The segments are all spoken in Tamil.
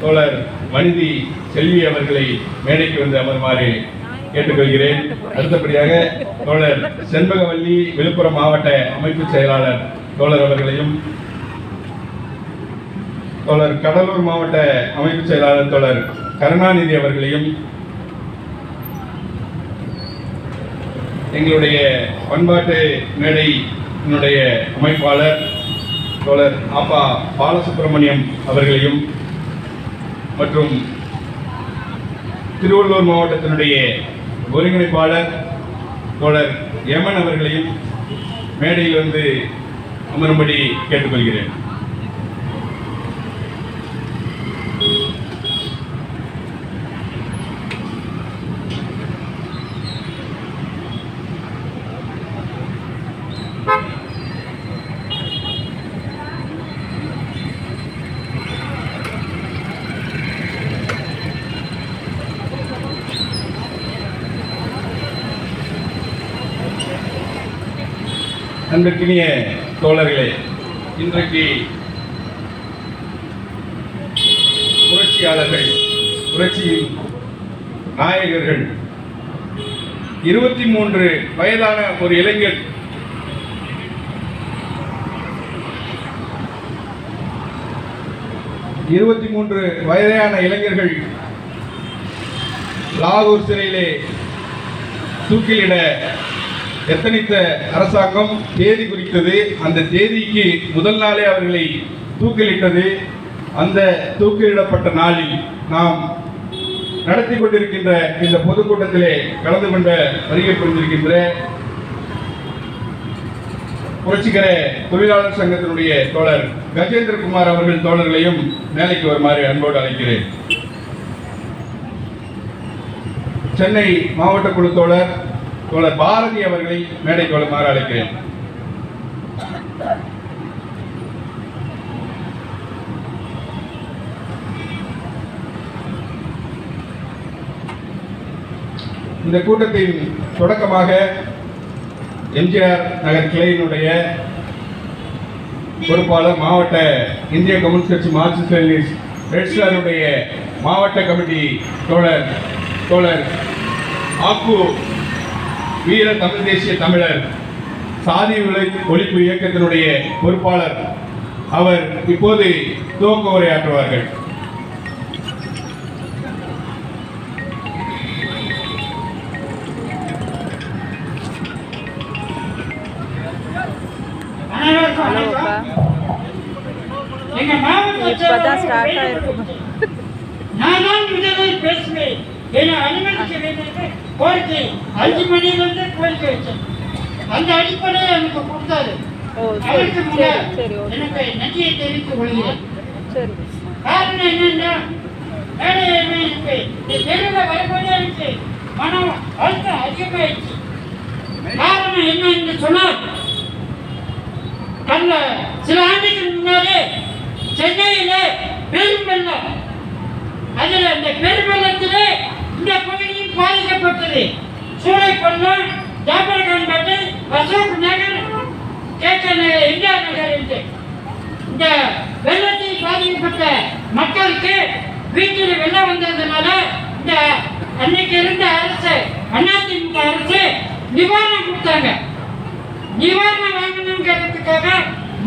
தோழர் வனிதி செல்வி அவர்களை மேடைக்கு வந்து அமருமாறு கேட்டுக்கொள்கிறேன். அடுத்தபடியாக தோழர் செண்பகவல்லி விழுப்புரம் மாவட்ட அமைப்பு செயலாளர் தோழர் அவர்களையும், தோழர் கடலூர் மாவட்ட அமைப்பு செயலாளர் தோழர் கருணாநிதி அவர்களையும், எங்களுடைய பண்பாட்டு மேடையினுடைய அமைப்பாளர் தோழர் ஆப்பா பாலசுப்ரமணியம் அவர்களையும் மற்றும் திருவள்ளூர் மாவட்டத்தினுடைய ஒருங்கிணைப்பாளர் தோழர் யமன் அவர்களையும் மேடையில் வந்து அமரும்படி கேட்டுக்கொள்கிறேன். அன்பிற்கினிய தோழர்களே, இன்றைக்கு புரட்சியாளர்கள், புரட்சியின் நாயகர்கள் 23 வயதான ஒரு இளைஞர் வயதான இளைஞர்கள் லாகூர் சிறையிலே தூக்கிலிட எத்தனித்த அரசாங்கம் தேதி குறித்தது. அந்த தேதிக்கு முதல் நாளே அவர்களை தூக்கிலிட்டது. அந்த தூக்கிலிடப்பட்ட நாளில் நாம் நடத்தி கொண்டிருக்கின்ற இந்த பொதுக்கூட்டத்திலே கலந்து கொண்ட வருகை புரிந்திருக்கின்ற புரட்சிகர தொழிலாளர் சங்கத்தினுடைய தோழர் கஜேந்திரகுமார் அவர்கள் தோழர்களையும் மேலைக்கு வருமாறு அன்போடு அழைக்கிறேன். சென்னை மாவட்ட குழு தோழர் தோழர் பாரதி அவர்களை மேடைக்கு வருமாறு அழைக்கிறேன். இந்த கூட்டத்தின் தொடக்கமாக எம்ஜிஆர் நகர் கிளையினுடைய பொறுப்பாளர், மாவட்ட இந்திய கம்யூனிஸ்ட் கட்சி மார்க்சிஸ்ட் ரெட்ஸ்டருடைய மாவட்ட கமிட்டி தோழர் ஆக்கு வீர தமிழ் தேசிய தமிழர் சாதி ஒழிப்பு இயக்கத்தினுடைய பொறுப்பாளர் அவர் இப்போது துவக்க உரையாற்றுவார்கள். பேசுவேன், அனுமதிக்க வேண்டும் கோரிக்கை 5 மணியிலிருந்து கோரிக்கை வச்சேன். அந்த அடிப்படையை எனக்கு கொடுத்தாரு. அதற்கு எனக்கு நன்றியை தெரிவித்துக் கொள்கிறேன். காரணம் என்னன்னா, தெருவில் வரும்போதே எனக்கு மனம் அழுத்தம் அதிகமாயிடுச்சு. காரணம் என்ன என்று சொன்னால், கடந்த சில ஆண்டுகளுக்கு முன்னாலே சென்னையில பெரும் வெள்ளம், அதில் அந்த பெருவெள்ளத்திலே இந்த பகுதியும் பாதிக்கப்பட்டது. சூளைப்பள்ளம், ஜாபர்கான்பட்டு, அசோக் நகர், கேகே நகர், எம்ஜிஆர் நகர் என்று இந்த வெள்ளத்தில் பாதிக்கப்பட்ட மக்களுக்கு வீட்டில் வெள்ளம் வந்ததுனால இந்த அன்னைக்கு இருந்த அரசு, அதிமுக அரசு நிவாரணம் கொடுத்தாங்க. நிவாரணம் வாங்கணுங்கிறதுக்காக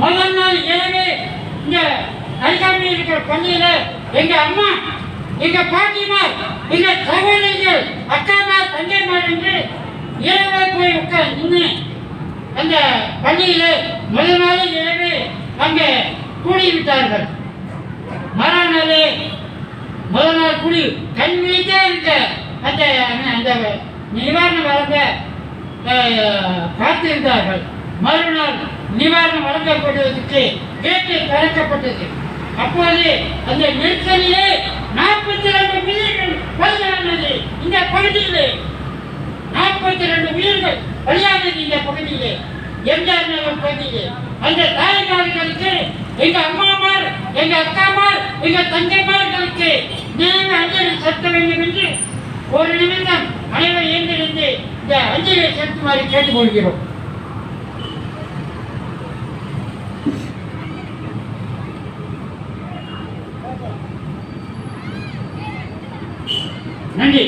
முதல் நாள் இரவே இந்த அருகாமையில் இருக்கிற பள்ளியில எங்க அம்மா, எங்க பாட்டிமார், எங்க சகோதரிகள், அக்காமார், தங்கைமார் என்று இரவே போய் நின்று அந்த பள்ளியில முதல் நாள் இரவே அங்கே கூடிவிட்டார்கள். மறுநாளே முதல் நாள் கூடி கல்வியிட்டே இருக்க அந்த அந்த நிவாரணம் வழங்க காத்திருந்தார்கள். மறுநாள் நிவாரணம் வழங்கப்படுவதற்கு கேட்டு திறக்கப்பட்டது. அப்போது அந்த நெரிசலிலே 42 உயிர்கள் பலியானது. இந்த பகுதியிலே 42 உயிர்கள் பலியானது. இந்த பகுதியிலே எம்ஜிஆர் நகர் பகுதியிலே அந்த தாய்மார்களுக்கு, எங்க அம்மாமார், எங்க அக்காமார், எங்க தங்கைமார்களுக்கு நீங்க அஞ்சலி செலுத்த வேண்டும் என்று ஒரு நிமிடம் அனைவரும் எழுந்திருந்து இந்த அஞ்சலியை செலுத்துமாறு கேட்டுக்கொள்கிறோம். நன்றி.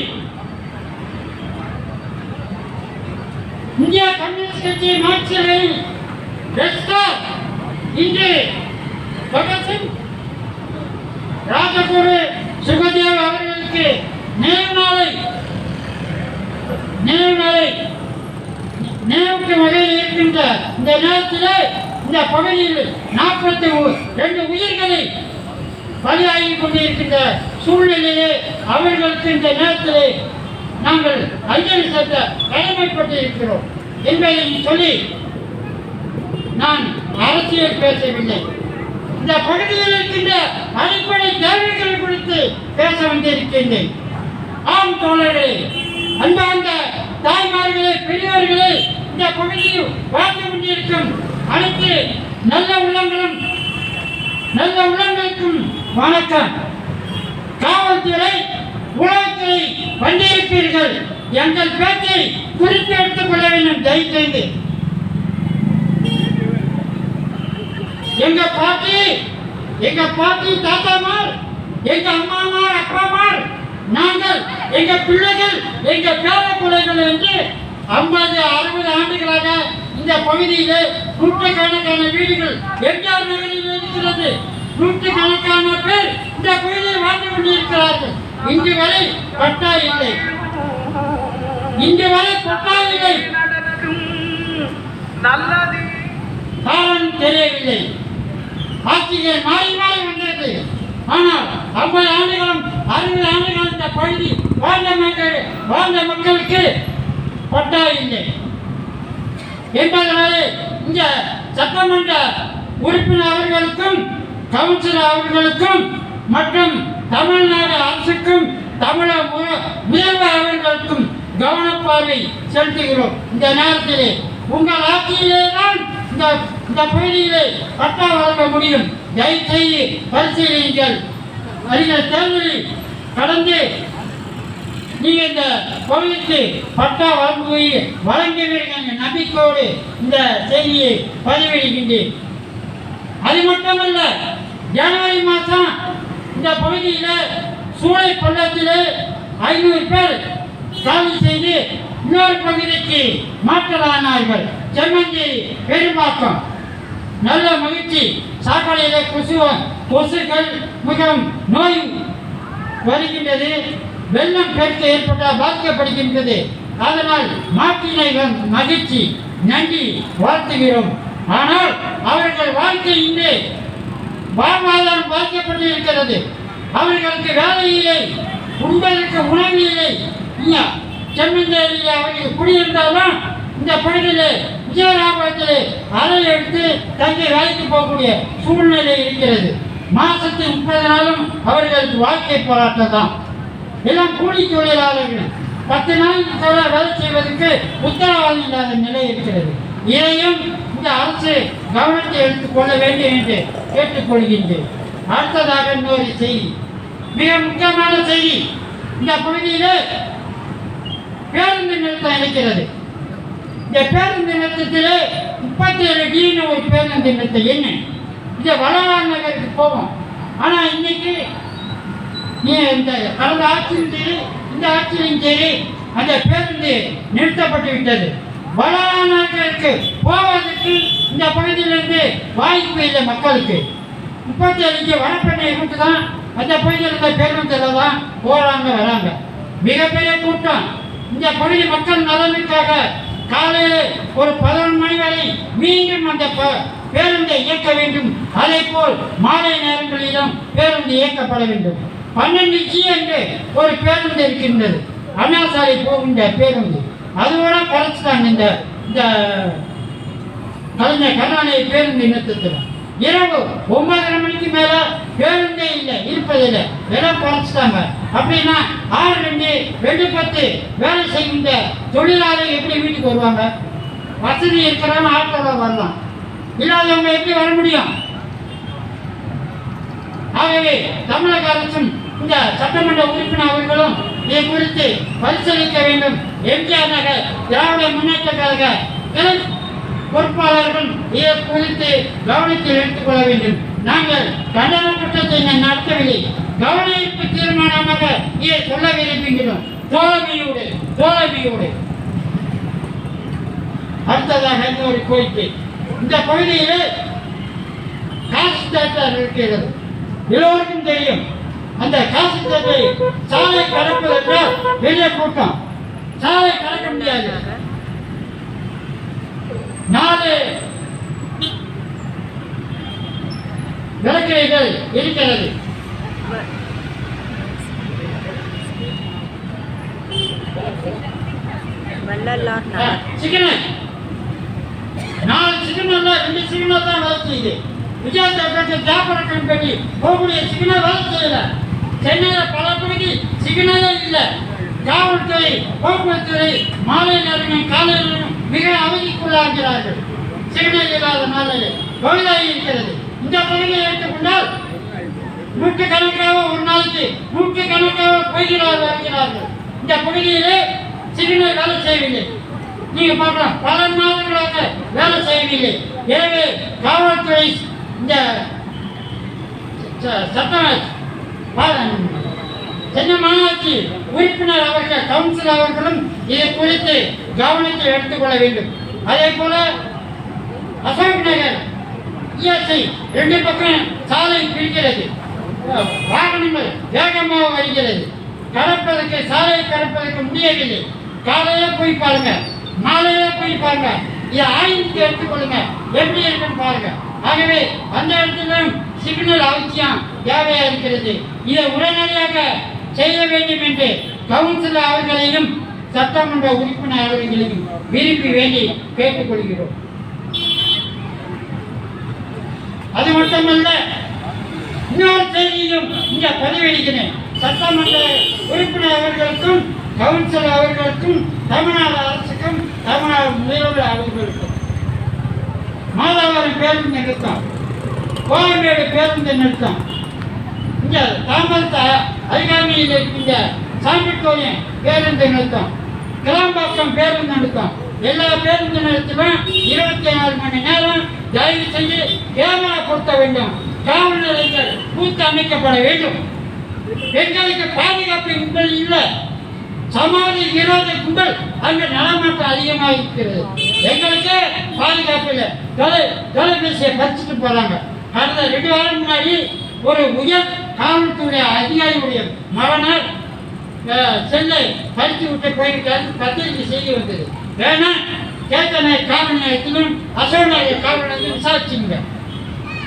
இந்திய கம்யூனிஸ்ட் கட்சியின் ஆட்சியில் இன்று பகத்சிங், ராஜகுரு சுகதேவ் அவர்களுக்கு நினைவுக்கு வகையில் இருக்கின்ற இந்த நேரத்தில் இந்த பகுதியில் 42 உயிர்களை பலியாகி கொண்டிருக்கின்ற சூழ்நிலையிலே அவர்களுக்கு இந்த நேரத்தில் நாங்கள் அஞ்சலி செலுத்த கடமைப்பட்டு இருக்கிறோம் என்பதை சொல்லி நான் அரசியல் பேசவில்லை. இந்த பகுதியில் இருக்கின்ற அடிப்படை தேவைகள் குறித்து பேச வந்திருக்கின்றேன். ஆம் தோழர்களே, அன்பார்ந்த தாய்மார்களே, பெரியவர்களே, இந்த பகுதியில் வாழ்ந்து கொண்டிருக்கும் அனைத்து நல்ல உள்ளங்களுக்கும் வணக்கம். காவல்துறை, உளவுத்துறை வந்திருப்பீர்கள். எங்கள் பேச்சை குறித்து எடுத்துக் கொள்ள வேண்டும். தயவு செய்து எங்க பாட்டி தாத்தாமார், எங்க அம்மாமார், அப்பாமார், நாங்கள், எங்க பிள்ளைகள், எங்க பேர பிள்ளைகள் என்று 50-60 ஆண்டுகளாக இந்த பகுதியிலே நூற்றுக்கணக்கான வீடுகள் எம்ஜிஆர் நகரில் இருக்கிறது. நூற்றுக்கணக்கான பேர் இந்த பகுதியில் வாழ்ந்து கொண்டிருக்கிறார்கள். இன்று வரை பட்டா இல்லை. காரணம் தெரியவில்லை. ஆட்சிகள் மாறி வந்தது. ஆனால் 50 ஆண்டுகளும் 60 ஆண்டுகளும் இந்த பகுதி வாழ்ந்த மக்களுக்கு பட்டா இல்லை என்பதனாலே இந்த சட்டமன்ற உறுப்பினர் அவர்களுக்கும், கவுன்சிலர் அவர்களுக்கும் மற்றும் தமிழ்நாடு அரசுக்கும், தமிழக முதல்வர் அவர்களுக்கும் கவனப்பார்வை செலுத்துகிறோம். இந்த நேரத்திலே உங்கள் ஆட்சியிலே தான் இந்த பகுதியிலே பட்டா வழங்க முடியும். தயவுசெய்து பரிசீலியுங்கள். அறிஞர் தேர்தலில் கடந்து நீங்க இந்த பகுதிக்கு பட்டா வழங்குவீர்கள் என்ற நம்பிக்கையோடு இந்த செய்தியை பதிவிடுகின்றேன். அது மட்டுமல்ல, ஜனவரி மாதம் இந்த பகுதியில் சூளை பள்ளத்தில் 500 பேர் காலி செய்து இன்னொரு பகுதிக்கு மாற்றலானார்கள். செம்மஞ்சேரி, பெரும்பாக்கம். நல்ல மகிழ்ச்சி. சாக்கடையில் கொசுக்கள் மிகவும் நோய் வருகின்றது. வெள்ளம் பெருக்க ஏற்பட்டால் பாதிக்கப்படுகின்றது. அதனால் மாற்றினைகள் மகிழ்ச்சி, நன்றி, வாழ்த்துகிறோம். ஆனால் அவர்கள் வாழ்க்கை இன்று வாழ்வாதாரம் பாதிக்கப்பட்டு இருக்கிறது. அவர்களுக்கு வேலை இல்லை, உண்பதற்கு உணவு இல்லை. செம்மஞ்சேரியில் அவர்கள் குடியிருந்தாலும் இந்த பகுதியில் விஜயராபுரத்தில் அறை எடுத்து தங்கி வேலைக்கு போகக்கூடிய சூழ்நிலை இருக்கிறது. மாசத்துக்கு 30 நாளும் அவர்களுக்கு வாழ்க்கை போராட்டம் தான். எல்லாம் கூலி தொழிலாளர்கள் 10 நாளுக்கு வேலை செய்வதற்கு உத்தரவாதம் இல்லாத நிலை இருக்கிறது. இதையும் இந்த அரசு கவனத்தை எடுத்துக்கொள்ள வேண்டும் என்று கேட்டுக்கொள்கின்றேன். அடுத்ததாக இன்னொரு செய்தி, மிக முக்கியமான செய்தி. இந்த பகுதியில் பேருந்து நிறுத்தம் இருக்கிறது. இந்த பேருந்து நிறுத்தத்தில் 37D ஒரு பேருந்து நிறுத்தம். என்ன இந்த வளவான் நகருக்கு போவோம். ஆனால் இன்னைக்கு இந்த கடந்த ஆட்சியும் சரி, இந்த ஆட்சியிலும் சரி, அந்த பேருந்து நிறுத்தப்பட்டு விட்டது. வளவான் நகருக்கு போவதற்கு இந்த பகுதியிலிருந்து வாய்ப்பு இல்லை மக்களுக்கு. 37 வடப்பெண்ணை கூட்டு தான் அந்த பகுதியில் இருந்த பேருந்தில் தான் போகிறாங்க வராங்க. மிகப்பெரிய கூட்டம். இந்த பகுதி மக்கள் நலனுக்காக காலையில் ஒரு 11 மணி வரை மீண்டும் அந்த பேருந்தை இயக்க வேண்டும். அதே போல் மாலை நேரங்களிலும் பேருந்து இயக்கப்பட வேண்டும். 12G என்று ஒரு பேருந்து இருக்கின்றது, அண்ணா சாலை போகின்ற பேருந்து. அதோட குறைச்சிட்டாங்க இந்த கலைஞர் கருணாநிதி பேருந்து நிறுத்தத்தில். இரவு 9:30 மணிக்கு மேல பேருந்தே இல்லை, இருப்பதில்லை, இடம் குறைச்சிட்டாங்க. அப்படின்னா 6:02, 2:10 வேலை செய்கின்ற தொழிலாளர்கள் எப்படி வீட்டுக்கு வருவாங்க? வசதி இருக்கிறவங்க ஆட்டோவில் வரலாம், இல்லாதவங்க எப்படி வர முடியும்? ஆகவே தமிழக அரசும் இந்த சட்டமன்ற உறுப்பினர் அவர்களும் இதை குறித்து பரிசீலிக்க வேண்டும். எம்ஜிஆர் நகர் திராவிட முன்னேற்ற கழக பொறுப்பாளர்கள் இதை குறித்து கவனத்தில் எடுத்துக் கொள்ள வேண்டும். நாங்கள் கண்டன கூட்டத்தை நடத்தவில்லை, கவன ஈர்ப்பு தீர்மானம் தீர்மானமாக இதை சொல்ல விரும்புகிறோம். தோழமையோடு அடுத்ததாக இன்னொரு கோரிக்கை. இந்த பகுதியில் காசு தேட்டர் இருக்கிறது, எல்லோருக்கும் தெரியும். அந்த காசு தேட்டரை சாலை கடப்பதென்றால் பெரிய கூட்டம், சாலை கடக்க முடியாது. 4 விளக்கணைகள் இருக்கிறது. சிக்னல் 4 சிக்னல் 2 சிக்னல் தான் வேலை செய்யுது. விஜயதேவருக்கு ஜாபர கம்பெனி போகக்கூடிய சிக்னல் வேலை செய்யல. சென்னையில் பல பகுதி சிக்னலே இல்லை. காவல்துறை, போக்குவரத்துறை மாலை நேரங்களும் காலை நேரங்களும் மிக அவதிக்குள்ளாகிறார்கள். சிக்னல் இல்லாத நாளில் பகுதியாக இருக்கிறது. இந்த பகுதியை எடுத்துக்கொண்டால் நூற்றுக்கணக்காக ஒரு நாளைக்கு நூற்றுக்கணக்காக வருகிறார்கள். இந்த பகுதியிலே சிக்னல் வேலை செய்யவில்லை. நீங்க பார்க்கலாம், பல மாதங்களாக வேலை செய்யவில்லை. எனவே காவல்துறை இந்த சென்னை மாநகராட்சி உறுப்பினர் அவர்கள், கவுன்சிலர் அவர்களும் இதை குறித்து கவனத்தில் எடுத்துக்கொள்ள வேண்டும். அதே போல அசோக் நகர் இஎஸ்ஐ 2 பக்கம் சாலை பிரிக்கிறது. வாகனங்கள் வேகமாக வருகிறது. கடப்பதற்கு சாலையை கடப்பதற்கு முடியவில்லை. காலையில போய் பாருங்க, மாலையில போய் பாருங்க, இதை ஆய்வுக்கு எடுத்துக்கொள்ளுங்க, எப்படி இருக்குன்னு பாருங்க. ஆகவே அந்த இடத்திலும் சிக்னல் அவசியம் தேவையா இருக்கிறது. இதை உடனடியாக செய்ய வேண்டும் என்று கவுன்சிலர் அவர்களையும் சட்டமன்ற உறுப்பினர் அவர்களையும் விரும்பி வேண்டி கேட்டுக்கொள்கிறோம். அது மட்டுமல்ல, இன்னொரு செய்தியும் இங்கே பதிவளிக்கிறேன். சட்டமன்ற உறுப்பினர் அவர்களுக்கும் கவுன்சிலர் அவர்களுக்கும் தமிழ்நாடு அரசுக்கும் தமிழ்நாடு முதல்வர் அவர்களுக்கும் மாதவரம் பேருந்து நிறுத்தம், கோயம்பேடு பேருந்து நிறுத்தம், இங்கே தாமரத்தை அருகாமையில் இருக்கின்ற சாமிக்கோயம் பேருந்து நிறுத்தம், கிளாம்பாக்கம் பேருந்து நிறுத்தம், எல்லா பேருந்து நிறுத்தமும் 24 மணி நேரம் தயவு செய்து கேமரா பொருத்த வேண்டும். காவல் நிலையங்கள் பூத்து அமைக்கப்பட வேண்டும். எங்களுக்கு பாதுகாப்பு கும்பல் இல்லை, சமாதி விரோத கும்பல் அங்கு நடமாட்டம் அதிகமாக இருக்கிறது. எங்களுக்கு பாதுகாப்பு இல்லை. தொலைபேசியை பறிச்சுட்டு போறாங்க. கடந்த 2 வாரம் முன்னாடி ஒரு உயர் காவல்துறை அதிகாரியுடைய மகனால் செல்லை பறித்து விட்டு போயிருக்காரு. பத்திரிகை செய்தி வந்தது. வேணா கேத்தனை காவல் நிலையத்திலும் அசோக் நகர் காவல் நிலையத்திலும் விசாரிச்சுங்க.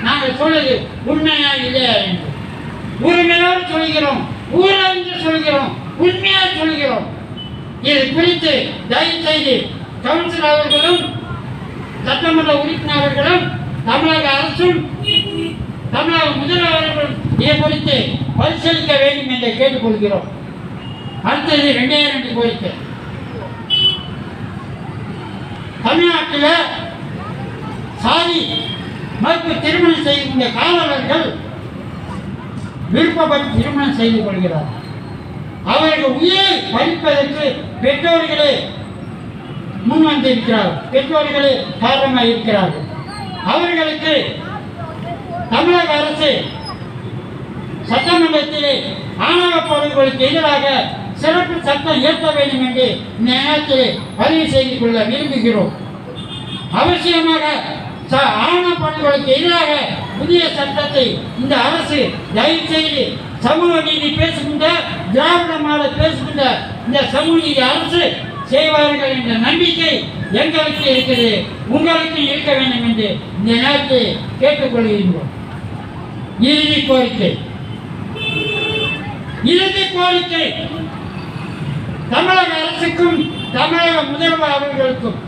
நாங்கள் சொல்வது உண்மையா இல்லையா என்று உரிமையோடு சொல்கிறோம், ஊரறிந்து சொல்கிறோம், உண்மையாக சொல்கிறோம். இது குறித்து தயவு செய்து கவுன்சிலர் அவர்களும் சட்டமன்ற உறுப்பினர் அவர்களும் தமிழக அரசும் தமிழக முதல்வர் அவர்களும் இதை குறித்து பரிசீலிக்க வேண்டும் என்று கேட்டுக்கொள்கிறோம். அடுத்தது 2 கோரிக்கை. தமிழ்நாட்டில் சாதி மறுப்பு திருமணம் செய்கின்ற காவலர்கள் விருப்பப்பட்டு திருமணம் செய்து கொள்கிறார்கள். அவர்கள் உயிரை பறிப்பதற்கு பெற்றோர்களே முன் வந்திருக்கிறார்கள், பெற்றோர்களே காரணமாக இருக்கிறார்கள். அவர்களுக்கு தமிழக அரசு சட்டமன்றத்திலே ஆணவ படுகொலைக்கு எதிராக சிறப்பு சட்டம் இயற்ற வேண்டும் என்று இந்த நேரத்தில் பதிவு செய்து கொள்ள விரும்புகிறோம். அவசியமாக ஆணவ படுகொலைக்கு எதிராக புதிய சட்டத்தை இந்த அரசு தயவு செய்து சமூக நீதி பேசுகின்ற, திராவிட மாடல் பேசுகின்ற இந்த சமூக நீதி அரசு செய்வார்கள் என்ற நம்பிக்கை எங்களுக்கு இருக்குது, உங்களுக்கு இருக்க வேண்டும் என்று இந்த நேரத்தில் கேட்டுக்கொள்கின்றோம். இறுதி கோரிக்கை தமிழக அரசுக்கும் தமிழக முதல்வர் அவர்களுக்கும்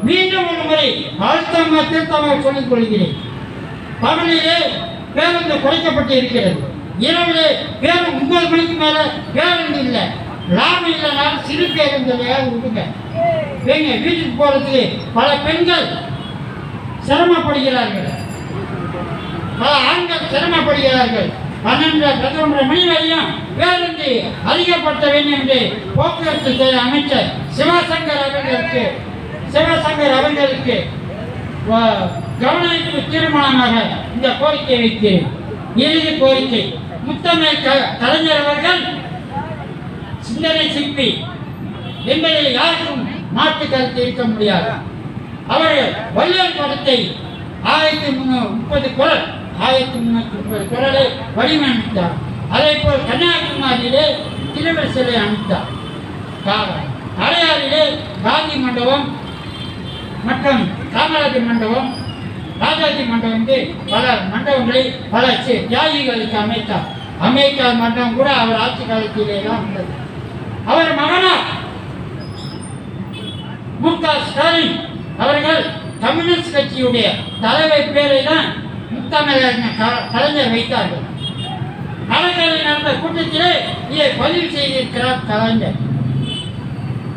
மீண்டும் ஒரு முறை அழுத்தமாக திருத்தமாக சொல்லிக் கொள்கிறேன். பகலிலே பேருந்து குறைக்கப்பட்டு இருக்கிறது. இரவிலே பேருந்து 9 மணிக்கு மேல பேருந்து இல்லை. லாபம் இல்லைனாலும் சிறு பேருந்து விடுங்க. வீட்டுக்கு போறதுக்கு பல பெண்கள் சிரமப்படுகிறார்கள், பல ஆண்கள் சிரமப்படுகிறார்கள். 12-11 மணி வரையும் பேருந்து அதிகப்படுத்த வேண்டும் என்று போக்குவரத்து துறை அமைச்சர் சிவசங்கர் அவர்களுக்கு கவனிப்பு தீர்மானமாக இந்த கோரிக்கை வைக்கிறேன். இறுதி கோரிக்கை முத்தமிழ் கலைஞர் அவர்கள் சிந்தனை சிற்பி என்பதில் யாருக்கும் மாற்று கருத்து இருக்க முடியாது. அவர் வள்ளுவர் படத்தை 1330 குரலை வடிவமைத்தார். அதே போல் கன்னியாகுமரியிலே திருவர் சிலை அமைத்தார். அடையாறிலே காந்தி மண்டபம் மற்றும் காமராஜர் மண்டபம், ராஜாஜி மண்டபம் என்று பல மண்டபங்களை பல தியாகிகளுக்கு அமைத்தார். அமெரிக்கா மண்டபம் கூட அவர் ஆட்சி காலத்திலே தான் வந்தது. அவர் மகனார் மு.க. ஸ்டாலின் அவர்கள் கம்யூனிஸ்ட் கட்சியுடைய தலைவர் பேரை தான் முத்தமிழர் கலைஞர் வைத்தார்கள். கலைஞரில் நடந்த கூட்டத்திலே இதை பதிவு செய்திருக்கிறார் கலைஞர்.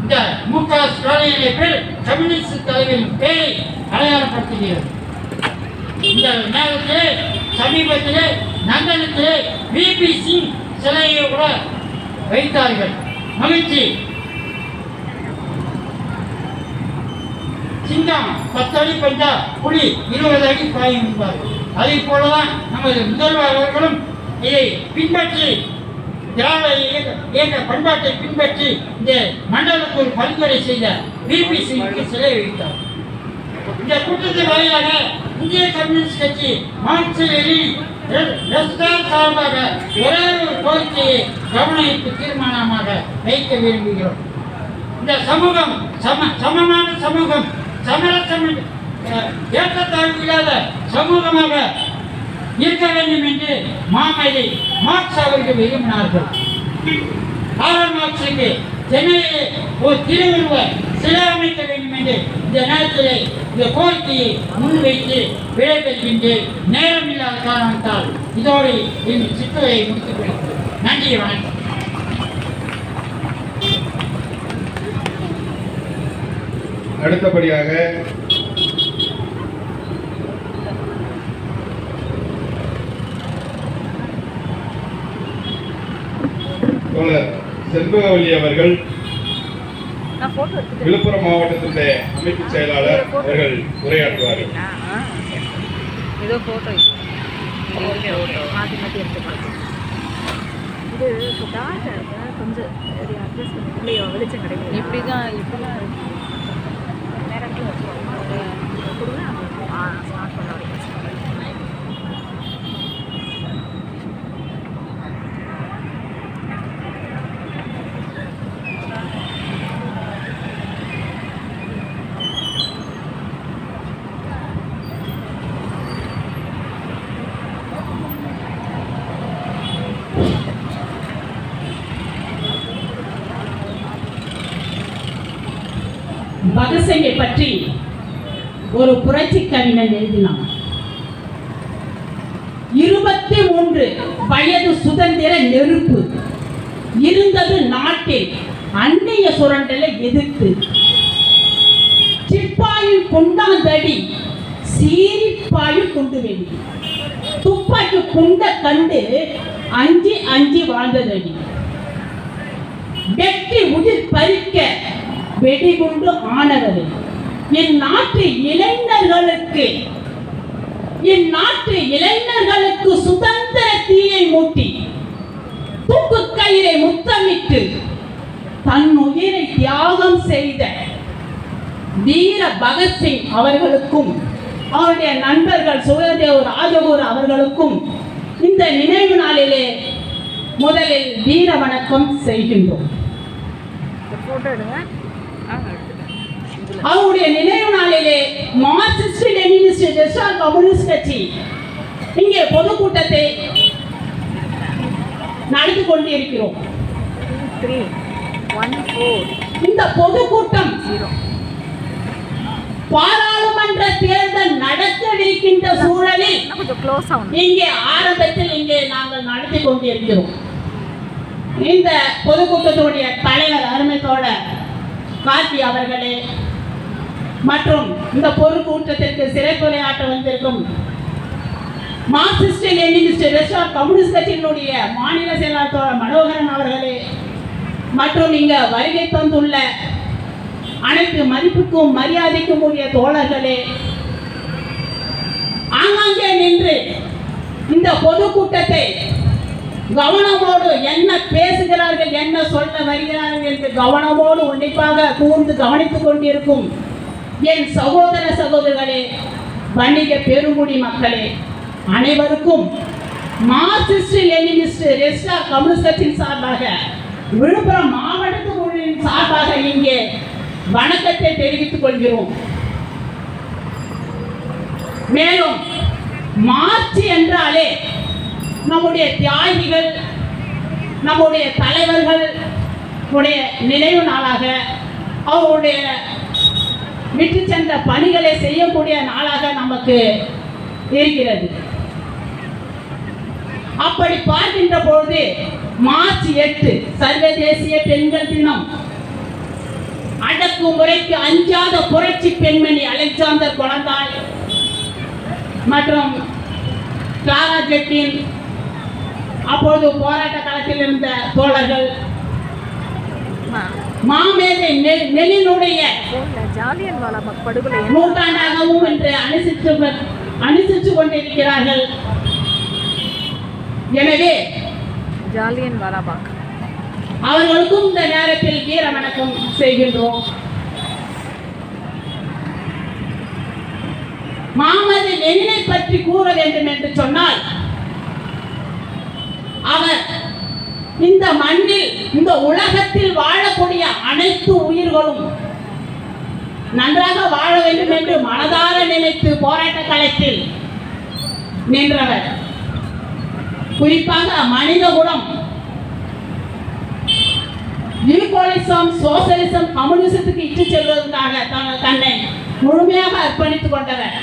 இந்த மு.க. ஸ்டாலினுடைய பேர் கம்யூனிஸ்ட் தலைவரின் பேரை அடையாளப்படுத்துகிறது. இந்த நேரத்திலே சமீபத்திலே நந்தனத்திலே வி.பி. சிங் சிலையை கூட வைத்தார்கள். மகிழ்ச்சி. சிங்கம் 10 அடி பஞ்சா, புலி 20 அடி பாயும் என்பார்கள். அதே போலதான் நமது முதல்வர் அவர்களும் இதை பின்பற்றி திராவிட இயக்க பண்பாட்டை பின்பற்றி இந்த மண்டலத்தில் பரிந்துரை செய்த வி.பி. சிங்க்கு சிலை வைத்தார். இந்த கூட்டத்தின் வாயிலாக இந்திய கம்யூனிஸ்ட் கட்சி சார்பாக ஒரே ஒரு கோரிக்கையை கவனிப்பு தீர்மானமாக வைக்க விரும்புகிறோம். இந்த சமூகம் சமமான சமூகம், ஏற்றத்தாழ்வு இல்லாத சமூகமாக இருக்க வேண்டும் என்று மாமேதை மார்க்ஸ் அவர்கள் விரும்பினார்கள். காரல் மார்க்சுக்கு சென்னையிலே ஒரு திருவுருவ சிலை அமைக்க வேண்டும் என்று இந்த நேரத்திலே இந்த கோரிக்கையை முன்வைத்து விடைபெறுகின்றேன். நேரம் இல்லாத காரணத்தால் இதோடு இந்த சிற்றுரையை முடித்துக் கொள்கிறேன். நன்றி, வணக்கம். அடுத்தபடியாக தோழர் செண்பகவல்லி அவர்கள் விழுப்புரம் மாவட்டத்தினுடைய அமைப்பு செயலாளர் அவர்கள் உரையாற்றுவார்கள். கொஞ்சம் வெளிச்சம் கிடைக்கும். இப்படிதான் பகத்சிங்கை பற்றி ஒரு புரட்சி கவிஞன் எழுதினான். 23 வயது சுதந்திர நெருப்பு இருந்தது நாட்டில் அந்நிய சுரண்டலை எதிர்த்து. சிப்பாயின் கொண்டாந்தடி சீரிப்பாயும் கொண்டு வெளி துப்பாக்கி குண்ட கண்டு அஞ்சி அஞ்சி வாழ்ந்ததடி. வெற்றி உயிர் பறிக்க வெடிகுண்டு ஆனவரே, என் நாட்டு இளைஞர்களுக்கு சுதந்திர தீயை மூட்டி தூக்கு கயிறை முத்தமிட்டு தன் உயிரை தியாகம் செய்த வீர பகத்சிங் அவர்களுக்கும் அவருடைய நண்பர்கள் சுகதேவ் ராஜகுரு அவர்களுக்கும் இந்த நினைவு நாளிலே முதலில் வீர வணக்கம் செய்கின்றோம். அவருடைய நினைவு நாளிலே மார்க்சிஸ்ட் லெனினிஸ்ட் நேஷனல் கம்யூனிஸ்ட் கட்சி இங்கே பொதுக்கூட்டத்தை நடத்தி கொண்டிருக்கிறோம். இந்த பொதுக்கூட்டம் பாராளுமன்ற தேர்தல் நடக்கவிருக்கின்ற சூழலில் இங்கே ஆரம்பத்தில் நாங்கள் நடத்தி கொண்டிருக்கிறோம். இந்த பொதுக்கூட்டத்துடைய தலைவர் அருமைத்தோழர் கார்த்தி அவர்களே மற்றும் இந்த பொதுக்கூட்டத்திற்கு சிறைப்புரையாற்ற வந்திருக்கும் மார்க்சிஸ்ட் லெனினிஸ்ட் நேஷனல் கம்யூனிஸ்ட் கட்சியினுடைய மாநில செயலாளர் மனோகரன் அவர்களே மற்றும் இங்க வருகை தந்துள்ள அனைத்து மதிப்புக்கும் மரியாதைக்கும் உரிய தோழர்களே, ஆங்காங்கே நின்று இந்த பொதுக்கூட்டத்தை கவனமோடு என்ன பேசுகிறார்கள், என்ன சொல்ல வருகிறார்கள் என்று கவனமோடு உன்னிப்பாக கூர்ந்து கவனித்துக் கொண்டிருக்கும் என் சகோதர சகோதரிகளே, வணிக பெருங்குடி மக்களே, அனைவருக்கும் மார்க்சிஸ்ட் லெனினிஸ்ட் ரெஸ்டார் கம்யூனிஸ்ட் கட்சியின் சார்பாக, விழுப்புரம் மாவட்டத்தின் சார்பாக இங்கே வணக்கத்தை தெரிவித்துக் கொள்கிறோம். மேலும் மார்ச் என்றாலே நம்முடைய தியாகிகள், நம்முடைய தலைவர்கள் நினைவு நாளாக, அவருடைய விட்டு சென்ற பணிகளை செய்யக்கூடிய நாளாக நமக்கு இருக்கிறது. அப்படி பார்க்கின்ற பொழுது மார்ச் 8 சர்வதேசிய பெண்கள் தினம். அடக்குமுறைக்கு அஞ்சாத புரட்சி பெண்மணி அலெக்சாந்தர் கொலந்தாய் மற்றும் கிளாரா ஜெட்டின், அப்போது போராட்ட களத்தில் இருந்த தோழர்கள், மாமேதை லெனினுடைய ஜாலியன் வாலாபாக் படுகொலை நூற்றாண்டாகவும் என்று அனுசரித்து கொண்டிருக்கிறார்கள். எனவே ஜாலியன் வாலாபாக் அவர்களுக்கும் இந்த நேரத்தில் வீர வணக்கம் செய்கின்றோம். மாமேதை லெனினை பற்றி கூற வேண்டும் என்று சொன்னால், அவர் இந்த மண்ணில், இந்த உலகத்தில் வாழக்கூடிய அனைத்து உயிர்களும் நன்றாக வாழ வேண்டும் என்று மனதார நினைத்து போராட்ட களத்தில் நின்றவர். குறிப்பாக மனித குலம் ஈக்குவலிசம், சோசியலிசம், கம்யூனிசத்துக்கு இட்டு செல்வதற்காக தன்னை முழுமையாக அர்ப்பணித்துக் கொண்டவர்.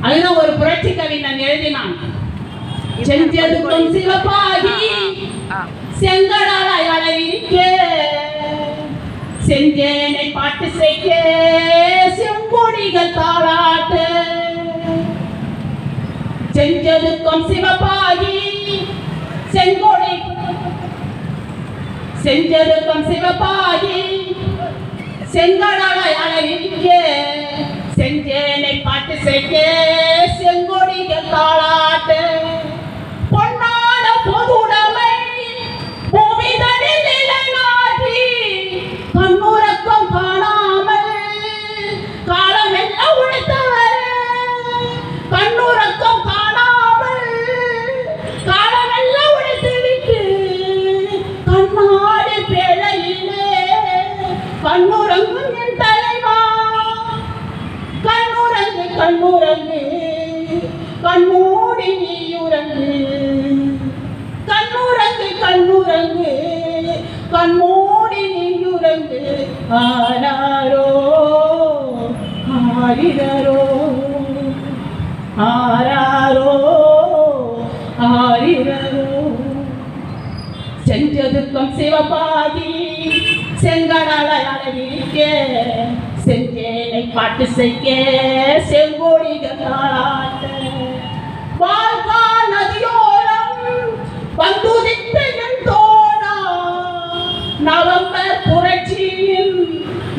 அதுதான் ஒரு புரட்சி கவிஞன் எழுதினான். செஞ்செடுக்கும் சிவப்பாகி செங்கடால் அழகிக்க, செஞ்சேனை பாட்டு செய்ய செங்கொடிகள் தாளாட்ட. செஞ்செடுக்கும் சிவப்பாகி செங்கொடி, செஞ்செடுக்கும் சிவப்பாகி செங்கடால் அழகிக்க, செஞ்சேனை பாட்டு செய்ய செங்கொடிகள் தாளாட்ட. பொன்னான பொதுடைமை பூமிதனில் நிலைநாட்டி, கண்ணுறக்கம் காணாமல் காலம் எல்லாம் உழைத்தவர். கண்ணுறக்கம் காணாமல் காலம் எல்லாம் உழைத்துவிட்டு, கண்ணாடி பேழையிலே கண்ணுறங்கும் என் தலைவா. கண்ணுறங்கு கண்ணுறங்கு கண்மூடி நீயுறங்கு, கண்ணுறங்கு கண்ணுறங்கு கண்மூடி நீயுறங்கு. ஆராரோ ஆரிரரோ ஆராரோ ஆரிரரோ. செஞ்சதுக்கும் சிவபாதி செங்கடலை அழகிக்க, செஞ்சேனை பாட்டு செய்ய செங்கோடிகள் தாளாட்ட. வாழ்கா நதியோரம் வந்துதித்த என் தோழா, நவம்பர் புரட்சியின்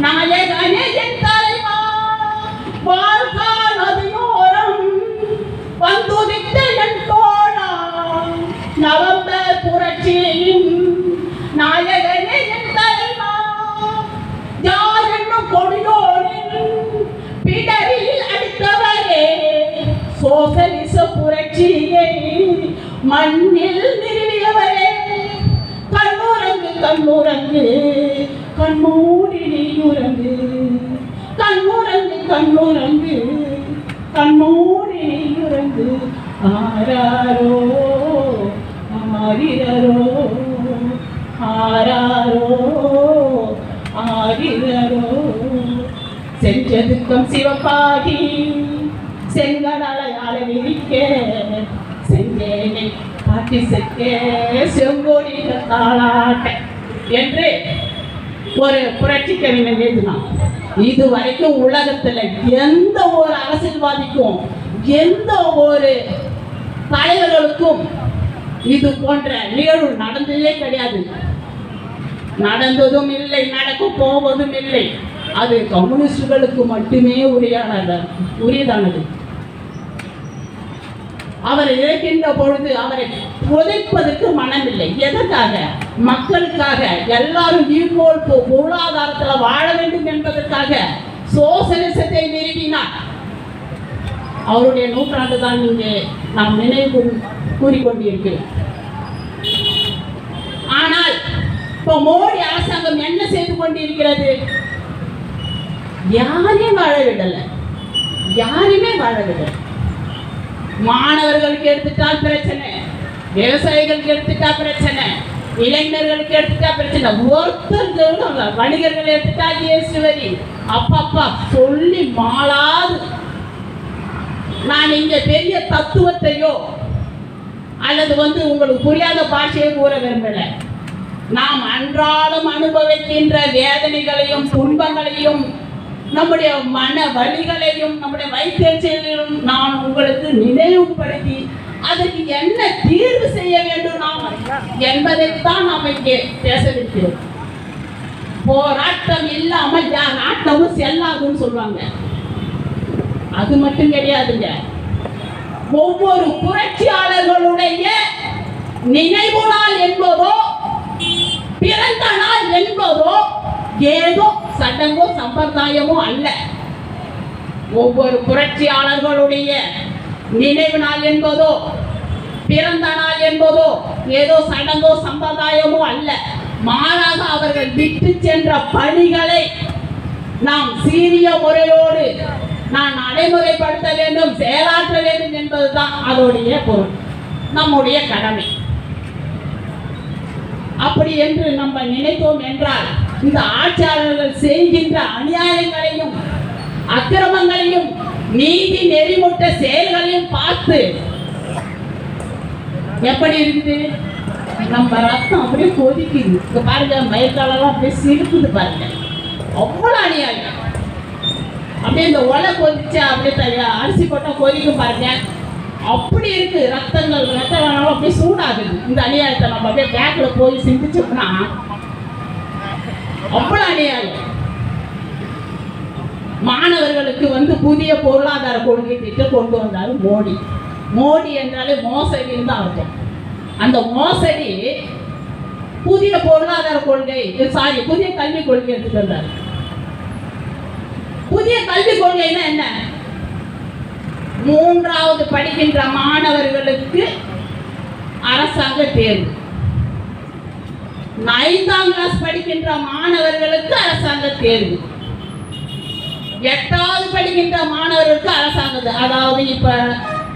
நாயகனே என் தலைவா. வாழ்கா நதியோரம் வந்துதித்த என் தோழா, நவம்பர் புரட்சியின் நாயகனே என் தலைவா. யார் என்னும் கொடியோரின் பிடரில் அடித்தவரே, சோசலிச புரட்சியை மண்ணில் நிறுவியவரே. கண்ணுறங்கு கண்ணுறங்கு கண்மூடி நீயுறங்கு, கண்ணுறங்கு கண்ணுறங்கு கண்மூடி நீயுறங்கு. ஆராரோ ஆரிரரோ ஆராரோ ஆரிரரோ. செஞ்சதுக்கும் சிவப்பாகி செங்கடலை அழகிக்க, செஞ்சேனை பாட்டி செக்க செங்கோடிகள் தாளாட்ட என்று ஒரு புரட்சி கவிஞன் எழுதினான். இதுவரைக்கும் உலகத்துல எந்த ஒரு அரசியல்வாதிக்கும், எந்த ஒரு தலைவர்களுக்கும் இது போன்ற நிகழ்வு நடந்ததே கிடையாது. நடந்ததும் இல்லை, நடக்க போவதும் இல்லை. அது கம்யூனிஸ்டுகளுக்கு மட்டுமே உரியதானது. அவர் இறக்கின்ற பொழுது அவரை புதைப்பதற்கு மனமில்லை. எதற்காக? மக்களுக்காக, எல்லாரும் ஈர்ப்போல் பொருளாதாரத்தில் வாழ வேண்டும் என்பதற்காக சோசலிசத்தை நிறுவினார். அவருடைய நூற்றாண்டு தான் இங்கே நாம் நினைவு கூறிக்கொண்டிருக்கிறோம். ஆனால் இப்போ மோடி அரசாங்கம் என்ன செய்து கொண்டிருக்கிறது? யாரையும் வாழ விடல, யாருமே வாழ விடல. மாணவர்களுக்கு எடுத்துட்டால் பிரச்சனை, விவசாயிகளுக்கு எடுத்துட்டா பிரச்சனை, இளைஞர்களுக்கு எடுத்துட்டா பிரச்சனை, ஒருத்தருக்கு வணிகர்கள் எடுத்துட்டா ஜிஎஸ்டி வரி, அப்பப்பா சொல்லி மாளாது. நான் இங்க பெரிய தத்துவத்தையோ அல்லது உங்களுக்கு புரியாத பாஷையை கூற விரும்பல. நாம் அன்றாடம் அனுபவிக்கின்ற வேதனைகளையும் துன்பங்களையும் நம்முடைய மன வலிகளையும் நம்முடைய வைத்தியர்களையும் நான் உங்களுக்கு நினைவுபடுத்தி அதற்கு என்ன தீர்வு செய்ய வேண்டும் நாம் என்பதைத்தான் நாம் இங்கே பேசவிருக்கிறோம். போராட்டம் இல்லாமல் யார் நாட்டமும் செல்லாதுன்னு சொல்லுவாங்க. அது மட்டும் கிடையாதுங்க. ஒவ்வொரு புரட்சியாளர்களுடைய நினைவு நாள் என்பதோ பிறந்த நாள் என்பதோ ஏதோ சடங்கோ சம்பிரதாயமோ அல்ல. ஒவ்வொரு புரட்சியாளர்களுடைய நினைவு நாள் என்பதோ பிறந்த நாள் என்பதோ ஏதோ சடங்கோ சம்பிரதாயமோ அல்ல. மாறாக அவர்கள் விட்டு சென்ற பணிகளை நாம் சீரிய முறையோடு நான் நடைமுறைப்படுத்த வேண்டும், செயலாற்ற வேண்டும் என்பதுதான் அதோடைய பொருள், நம்முடைய கடமை. அப்படி என்று நம்ம நினைத்தோம் என்றால் இந்த ஆட்சியாளர்கள் செய்கின்ற அநியாயங்களையும் அக்கிரமங்களையும் நீதி நெறிமுட்ட செயல்களையும் பார்த்து எப்படி இருக்குது? நம்ம ரத்தம் அப்படியே கொதிக்குது. இங்க பாருங்க, மயக்காலெல்லாம் அப்படியே சிரிக்குது பாருங்க. அவ்வளவு அநியாயம். அப்படியே இந்த ஒலை கொதிச்சா அப்படியே அரிசி போட்டா கொதிக்கும் பாருங்க. அப்படி இருக்கு. ரத்தம் அப்படியே சூடாகுது. இந்த அநியாயத்தை நம்ம அப்படியே பேக்ல போய் சிந்திச்சோம்னா அவ்வளவு அநியாயம். மாணவர்களுக்கு புதிய பொருளாதார கொள்கை திட்டம் கொண்டு வந்தாரு மோடி. மோடி என்றாலே மோசடின்னு தான் அர்த்தம். அந்த மோசடி புதிய பொருளாதார கொள்கை, புதிய கல்விக் கொள்கை எடுத்துட்டு வந்தார். புதிய கல்விக் கொள்கைன்னா என்ன? 3வது படிக்கின்ற மாணவர்களுக்கு அரசாங்க தேர்வு, 5ஆம் கிளாஸ் படிக்கின்ற மாணவர்களுக்கு அரசாங்க தேர்வு, 8வது படிக்கின்ற மாணவர்களுக்கு அரசாங்க, அதாவது இப்ப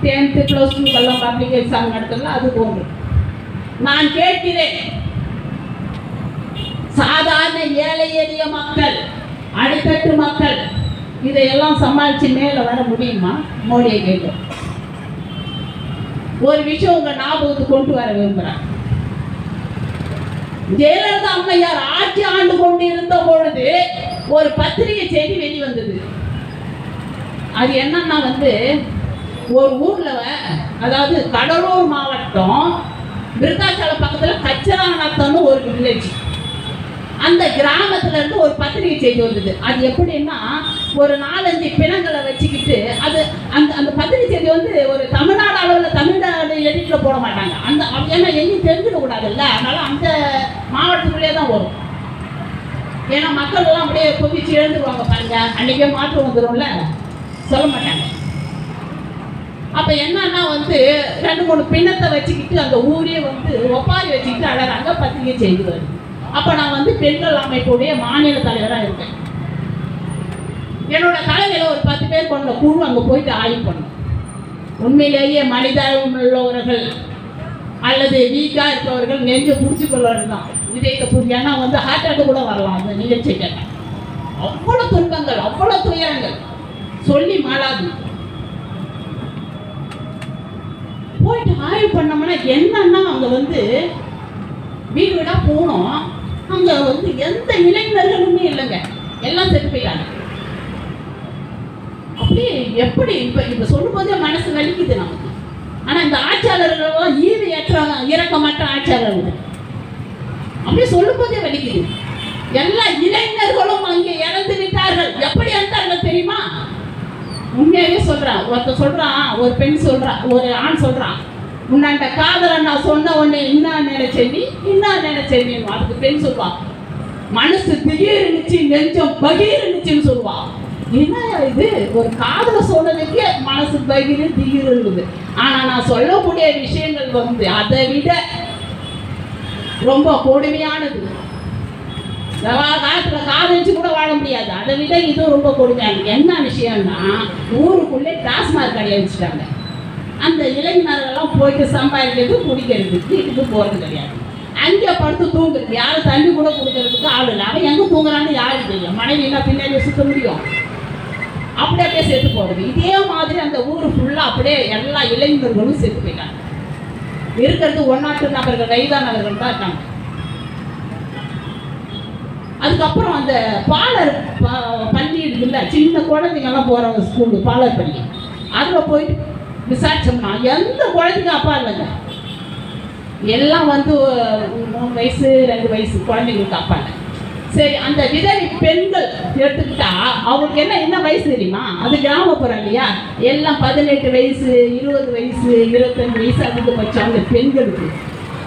10th + 2 பப்ளிக் எக்ஸாம் நடத்தல அது போன்று. நான் கேட்கிறேன், சாதாரண ஏழை எளிய மக்கள், அடித்தட்டு மக்கள் இதையெல்லாம் சமாளிச்சு மேல வர முடியுமா? மோடியை கேட்கும். ஒரு விஷயம் உங்க ஞாபகத்துக்கு கொண்டு வர விரும்புறேன். ஜெயலலிதா அம்மையார் ஆட்சி ஆண்டு கொண்டு இருந்த பொழுது ஒரு பத்திரிகை செய்தி வெளிவந்தது. அது என்னன்னா ஒரு ஊர்ல, அதாவது கடலூர் மாவட்டம் விருத்தாச்சலம் பக்கத்துல கச்சராநத்தம்னு ஒரு வில்லேஜ், அந்த கிராமத்துல இருந்து ஒரு பத்திரிகை செய்தி வந்தது. அது எப்படின்னா ஒரு 4-5 பிணங்களை வச்சுக்கிட்டு அது அந்த பத்திரிகை செய்தி ஒரு தமிழ்நாடு அளவில் தமிழ்நாடு எடிட்டில் போட மாட்டாங்க. அந்த ஏன்னா எங்கேயும் தெரிஞ்சிடக்கூடாதுல்ல, அதனால அந்த மாவட்டத்துக்குள்ளே தான் வரும். ஏன்னா மக்கள் எல்லாம் அப்படியே கொதிச்சு எழுந்துருவாங்க பாருங்க, அன்னைக்கே மாற்றம் வந்துடும்ல, சொல்ல மாட்டாங்க. அப்ப என்னன்னா 2-3 பிணத்தை வச்சுக்கிட்டு அந்த ஊரே ஒப்பாரி வச்சுக்கிட்டு அழகாக பத்திரிகை செய்தி வருது. அப்ப நான் பெண்கள் அமைப்புடைய மாநில தலைவராக இருக்கேன். என்னோட தலைமையில ஒரு 10 பேர் கொண்ட குழு அங்க போயிட்டு ஆய்வு பண்ணோம். உண்மையிலேயே மனிதம் உள்ளவர்கள் அல்லது வீக்கா இருப்பவர்கள் நெஞ்சு புடிச்சு கொள்வார்கள் தான் இதயத்தை புரிய. ஏன்னா ஹார்ட் அட்டாக் கூட வரலாம் அந்த நிகழ்ச்சி கேட்ட. அவ்வளவு துன்பங்கள், அவ்வளவு துயரங்கள் சொல்லி மாளாது. போயிட்டு ஆய்வு பண்ணோம்னா என்னன்னா அங்க வீடு வீடா போனோம். அங்க எந்த இளைஞர்களுமே இல்லைங்க, எல்லாம் செத்து போயிட்டாங்க. அப்படியே எப்படி இப்ப சொல்லும் போதே மனசு வலிக்குது நமக்கு. ஆனா இந்த ஆட்சியாளர்கள் ஈவு இறக்கமற்ற ஆட்சியாளர்கள் அப்படியே சொல்லும் போதே வலிக்குது. எல்லா இளைஞர்களும் அங்கே இறந்து விட்டார்கள். எப்படி இறந்தார்கள் தெரியுமா? உண்மையாவே சொல்றான். ஒருத்தர் சொல்றான், ஒரு பெண் சொல்றான், ஒரு ஆண் சொல்றான், உன்னாண்ட காதலை நான் சொன்ன உடனே என்ன நினைச்சேன் என்ன நினைச்சேன். அதுக்கு பெண் சொல்லுவான், மனசு திடீர்னுச்சு, நெஞ்சம் பகீர்னுச்சுன்னு சொல்லுவான். என்ன இது, ஒரு காதலை சொன்னதுக்கே மனசு பகீர் திடீர் இருக்குது. ஆனா நான் சொல்லக்கூடிய விஷயங்கள் வந்து அதை விட ரொம்ப கொடுமையானது. காலத்துல காதலிச்சு கூட வாழ முடியாது, அதை விட இது ரொம்ப கொடுமையானது. என்ன விஷயம்னா, ஊருக்குள்ளே டாஸ்மாக் கடையை வச்சுட்டாங்க. அந்த இளைஞர்களெல்லாம் போயிட்டு சம்பாதிக்கிறது, குடிக்கிறது, வீட்டுக்கு போகிறது கிடையாது. அங்கே படுத்து தூங்குறது, யாரும் தண்ணி கூட கொடுக்கறதுக்கு ஆள் இல்லை. அவன் எங்கே தூங்குறான்னு யாருக்கு தெரியும்? மனைவினா பின்னாடி சுத்த முடியும்? அப்படியே செத்து போகிறது. இதே மாதிரி அந்த ஊர் ஃபுல்லாக அப்படியே எல்லா இளைஞர்களும் செத்து போயிட்டாங்க. இருக்கிறது 1 நபர்கள், வயதானவர்கள் தான் இருக்காங்க. அதுக்கப்புறம் அந்த பாலர் பள்ளி இருக்குல்ல, சின்ன குழந்தைங்கெல்லாம் போகிறவங்க ஸ்கூலு, பாலர் பள்ளி, அதில் போயிட்டு விசாரிச்சோம்னா எந்த குழந்தைங்க அப்பா இல்லைங்க. எல்லாம் வந்து 3 வயசு 2 வயசு குழந்தைங்களுக்கு அப்பா இல்லை. சரி, அந்த விதவை பெண்கள் எடுத்துக்கிட்டா அவங்களுக்கு என்ன வயசு தெரியுமா? அது கிராமப்புறம் இல்லையா? எல்லாம் 18 வயசு 20 வயசு 25 வயசு அதிகபட்சம் அந்த பெண்களுக்கு.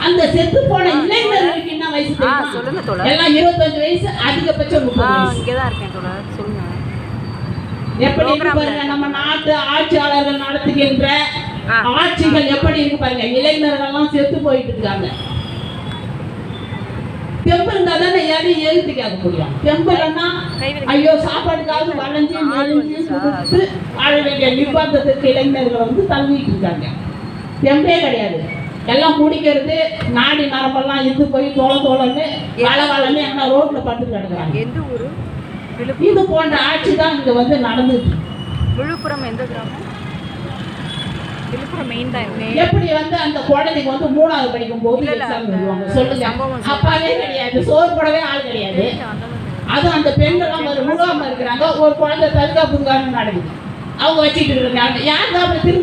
அந்த செத்து போன இளைஞர்களுக்கு என்ன வயசு தெரியுமா? எல்லாம் 25 வயசு அதிகபட்சம் 30 வயசு. சொல்லுங்க. எப்படி இருக்கு பாருங்க நம்ம நாட்டு ஆட்சியாளர்கள் நடத்துகின்ற ஆட்சிகள் எப்படி இருக்கு பாருங்க. இளைஞர்கள்லாம் செத்து போயிட்டு இருக்காங்க. தெம்பு இருந்தா தானே யாரையும் எழுத்து கேட்க முடியும். தெம்பு இல்லைன்னா ஐயோ சாப்பாட்டுக்காவது வளைஞ்சு நெளிஞ்சு கொடுத்து வாழ வேண்டிய நிர்பந்தத்துக்கு இளைஞர்கள் வந்து தள்ளிட்டு இருக்காங்க. தெம்பே கிடையாது. எல்லாம் குடிக்கிறது, நாடி நரம்பெல்லாம் இருந்து போய் தோளன்னு வளன்னு என்ன ரோட்ல படுத்து கிடக்குறாங்க. எந்த ஊரு? இது போன்ற ஆட்சி தான் இங்க வந்து நடந்துட்டு. விழுப்புரம் எந்த கிராமம்? விழுப்புரம் மெயின் தான். எப்படி வந்து அந்த குழந்தைக்கு வந்து 3வது படிக்கும் போது எக்ஸாம் எழுதுவாங்க சொல்லுங்க. அப்பாவே கிடையாது, சோறு போடவே ஆள் கிடையாது. அதுவும் அந்த பெண்கள்லாம் ஒரு முகாம இருக்கிறாங்க. ஒரு குழந்தை தற்காப்பு நடக்குது, அவங்க வச்சுட்டு இருக்காங்க. யாருக்கு அப்படி திரும்ப